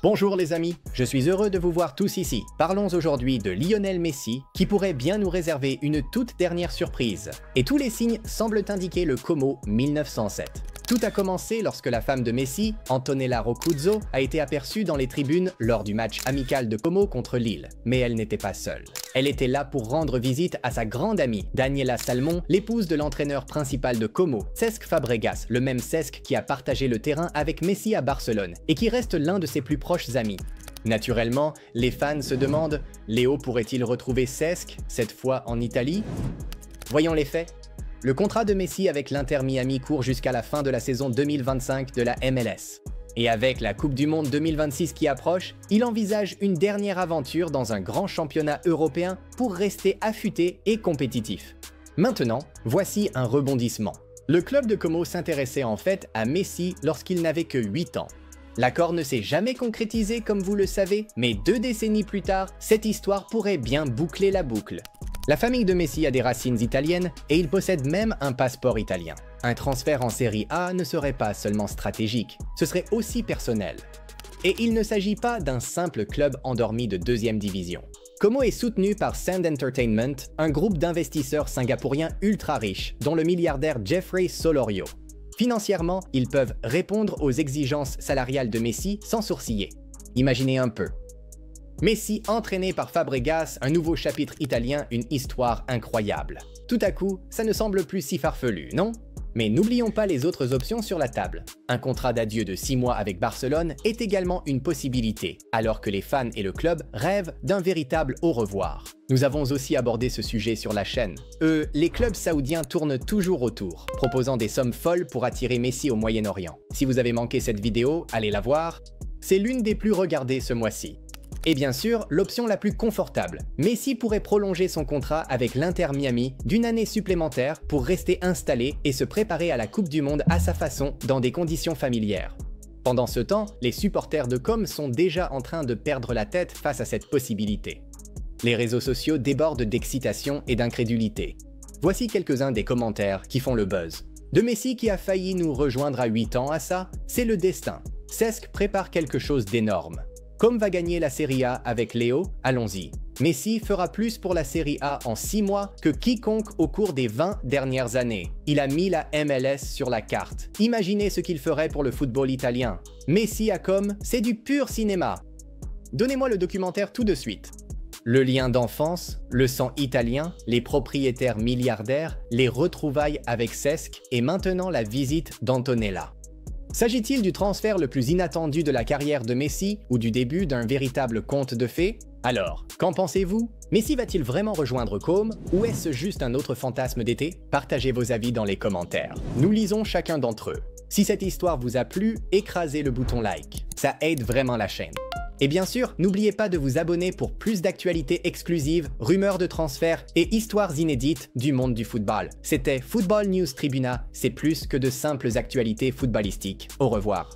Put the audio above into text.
Bonjour les amis, je suis heureux de vous voir tous ici. Parlons aujourd'hui de Lionel Messi, qui pourrait bien nous réserver une toute dernière surprise. Et tous les signes semblent indiquer le Como 1907. Tout a commencé lorsque la femme de Messi, Antonella Roccuzzo, a été aperçue dans les tribunes lors du match amical de Como contre Lille. Mais elle n'était pas seule. Elle était là pour rendre visite à sa grande amie, Daniela Salmon, l'épouse de l'entraîneur principal de Como, Cesc Fabregas, le même Cesc qui a partagé le terrain avec Messi à Barcelone et qui reste l'un de ses plus proches amis. Naturellement, les fans se demandent « Léo pourrait-il retrouver Cesc, cette fois en Italie ?» Voyons les faits. Le contrat de Messi avec l'Inter Miami court jusqu'à la fin de la saison 2025 de la MLS. Et avec la Coupe du Monde 2026 qui approche, il envisage une dernière aventure dans un grand championnat européen pour rester affûté et compétitif. Maintenant, voici un rebondissement. Le club de Como s'intéressait en fait à Messi lorsqu'il n'avait que 8 ans. L'accord ne s'est jamais concrétisé comme vous le savez, mais 2 décennies plus tard, cette histoire pourrait bien boucler la boucle. La famille de Messi a des racines italiennes et il possède même un passeport italien. Un transfert en Série A ne serait pas seulement stratégique, ce serait aussi personnel. Et il ne s'agit pas d'un simple club endormi de 2e division. Como est soutenu par Sand Entertainment, un groupe d'investisseurs singapouriens ultra riches, dont le milliardaire Jeffrey Solorio. Financièrement, ils peuvent répondre aux exigences salariales de Messi sans sourciller. Imaginez un peu. Messi entraîné par Fabregas, un nouveau chapitre italien, une histoire incroyable. Tout à coup, ça ne semble plus si farfelu, non? Mais n'oublions pas les autres options sur la table. Un contrat d'adieu de 6 mois avec Barcelone est également une possibilité, alors que les fans et le club rêvent d'un véritable au revoir. Nous avons aussi abordé ce sujet sur la chaîne. Les clubs saoudiens tournent toujours autour, proposant des sommes folles pour attirer Messi au Moyen-Orient. Si vous avez manqué cette vidéo, allez la voir. C'est l'une des plus regardées ce mois-ci. Et bien sûr, l'option la plus confortable. Messi pourrait prolonger son contrat avec l'Inter Miami d'une année supplémentaire pour rester installé et se préparer à la Coupe du Monde à sa façon dans des conditions familières. Pendant ce temps, les supporters de Com sont déjà en train de perdre la tête face à cette possibilité. Les réseaux sociaux débordent d'excitation et d'incrédulité. Voici quelques-uns des commentaires qui font le buzz. De Messi qui a failli nous rejoindre à 8 ans à ça, c'est le destin. Cesc prépare quelque chose d'énorme. Com va gagner la Serie A avec Léo, allons-y. Messi fera plus pour la Serie A en 6 mois que quiconque au cours des 20 dernières années. Il a mis la MLS sur la carte. Imaginez ce qu'il ferait pour le football italien. Messi à Com, c'est du pur cinéma. Donnez-moi le documentaire tout de suite. Le lien d'enfance, le sang italien, les propriétaires milliardaires, les retrouvailles avec Cesc et maintenant la visite d'Antonella. S'agit-il du transfert le plus inattendu de la carrière de Messi ou du début d'un véritable conte de fées? Alors, qu'en pensez-vous? Messi va-t-il vraiment rejoindre Com ou est-ce juste un autre fantasme d'été? Partagez vos avis dans les commentaires. Nous lisons chacun d'entre eux. Si cette histoire vous a plu, écrasez le bouton like. Ça aide vraiment la chaîne. Et bien sûr, n'oubliez pas de vous abonner pour plus d'actualités exclusives, rumeurs de transferts et histoires inédites du monde du football. C'était Football News Tribuna, c'est plus que de simples actualités footballistiques. Au revoir.